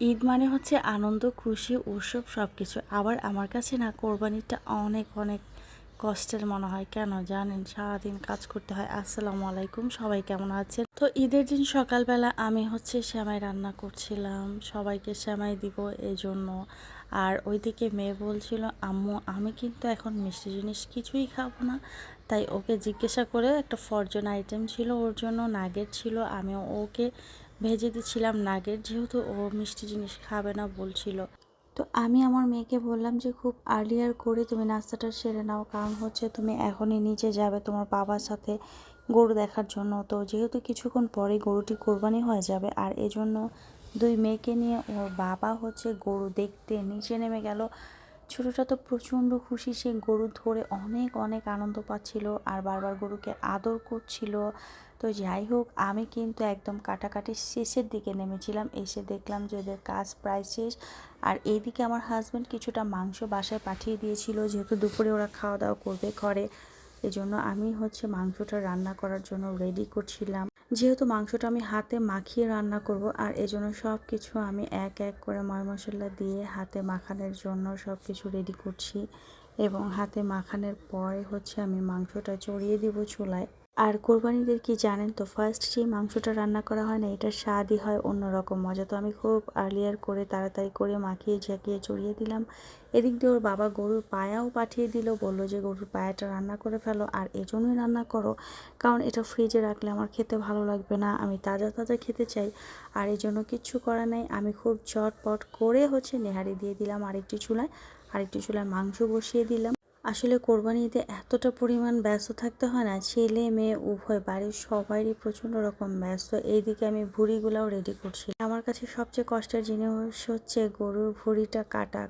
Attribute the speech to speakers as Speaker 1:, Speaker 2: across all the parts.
Speaker 1: ঈদ মানে হচ্ছে আনন্দ, খুশি, উৎসব সব কিছু। আবার আমার কাছে না কোরবানিটা অনেক অনেক কষ্টের মনে হয়। কেন জানেন? সারাদিন কাজ করতে হয়। আসসালামু আলাইকুম, সবাই কেমন আছেন? তো ঈদের দিন সকালবেলা আমি হচ্ছে সেমাই রান্না করছিলাম, সবাইকে সেমাই দিব এই জন্য। আর ওইদিকে মেয়ে বলছিল, আম্মু আমি কিন্তু এখন মিষ্টি জিনিস কিছুই খাবো না। তাই ওকে জিজ্ঞাসা করে একটা ফরজন আইটেম ছিল, ওর জন্য নাগেট ছিল, আমি ওকে ভেজে দিচ্ছিলাম নাগেট, যেহেতু ও মিষ্টি জিনিস খাবে না বলছিল। তো আমি আমার মেয়েকে বললাম যে খুব আর্লিয়ার করে তুমি নাস্তাটা সেরে নাও, কারণ হচ্ছে তুমি এখনই নিচে যাবে তোমার বাবার সাথে গরু দেখার জন্য। তো যেহেতু কিছুক্ষণ পরে গরুটি কোরবানি হয়ে যাবে, আর এজন্য দুই মেয়েকে নিয়ে ওর বাবা হচ্ছে গরু দেখতে নিচে নেমে গেল। ছোটোটা তো প্রচণ্ড খুশি, সে গরু ধরে অনেক অনেক আনন্দ পাচ্ছিল আর বারবার গরুকে আদর করছিল। তো যাই হোক, আমি কিন্তু একদম কাটাকাটির শেষের দিকে নেমেছিলাম, এসে দেখলাম যে এদের কাজ প্রায় শেষ। আর এইদিকে আমার হাজব্যান্ড কিছুটা মাংস বাসায় পাঠিয়ে দিয়েছিল, যেহেতু দুপুরে ওরা খাওয়া দাওয়া করবে ঘরে। এজন্য আমি হচ্ছে মাংসটা রান্না করার জন্য রেডি করছিলাম। যেহেতু মাংসটা আমি হাতে মাখিয়ে রান্না করব, আর এজন্য সব কিছু আমি এক এক করে ময় মশলা দিয়ে হাতে মাখানোর জন্য সব কিছু রেডি করছি। এবং হাতে মাখানোর পরে হচ্ছে আমি মাংসটা চড়িয়ে দিব চুলায়। আর কোরবানিদের কি জানেন তো, ফার্স্ট যে মাংসটা রান্না করা হয় না, এটার স্বাদই হয় অন্যরকম মজা। তো আমি খুব আর্লিয়ার করে তাড়াতাড়ি করে মাখিয়ে ঝাঁকিয়ে চড়িয়ে দিলাম। এদিক দিয়ে ওর বাবা গরুর পায়াও পাঠিয়ে দিল, বলল যে গরুর পায়াটা রান্না করে ফেলো, আর এজন্যই রান্না করো কারণ এটা ফ্রিজে রাখলে আমার খেতে ভালো লাগবে না, আমি তাজা তাজা খেতে চাই। আর এই জন্য কিচ্ছু করা নেই, আমি খুব ঝটপট করে হচ্ছে নেহারি দিয়ে দিলাম আরেকটি চুলায় মাংস বসিয়ে দিলাম। আসলে কোরবানি ঈদে এতটা পরিমাণ ব্যস্ত থাকতে হয় না, ছেলে মেয়ে উভয়, বাড়ির সবারই প্রচণ্ড রকম ব্যস্ত। এইদিকে আমি ভুঁড়িগুলাও রেডি করছি। আমার কাছে সবচেয়ে কষ্টের জিনিস হচ্ছে গরুর ভুঁড়িটা কাটা,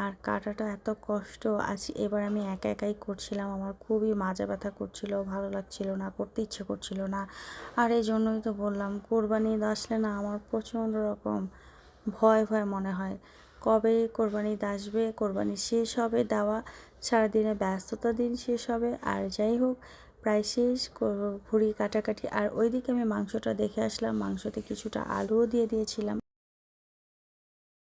Speaker 1: আর কাটাটা এত কষ্ট। আজ এবার আমি একা একাই করছিলাম, আমার খুবই মাজা ব্যথা করছিল, ভালো লাগছিল না, করতে ইচ্ছে করছিল না। আর এই জন্যই তো বললাম, কোরবানি ঈদ আসলে না আমার প্রচণ্ড রকম ভয় ভয় মনে হয়, কবে কোরবানি ঈদ আসবে, কোরবানি শেষ হবে, দেওয়া সারাদিনে ব্যস্ততা দিন শেষ হবে। আর যাই হোক, প্রায় শেষ ভুঁড়ি কাটাকাটি। আর ওইদিকে আমি মাংসটা দেখে আসলাম, মাংসতে কিছুটা আলুও দিয়ে দিয়েছিলাম।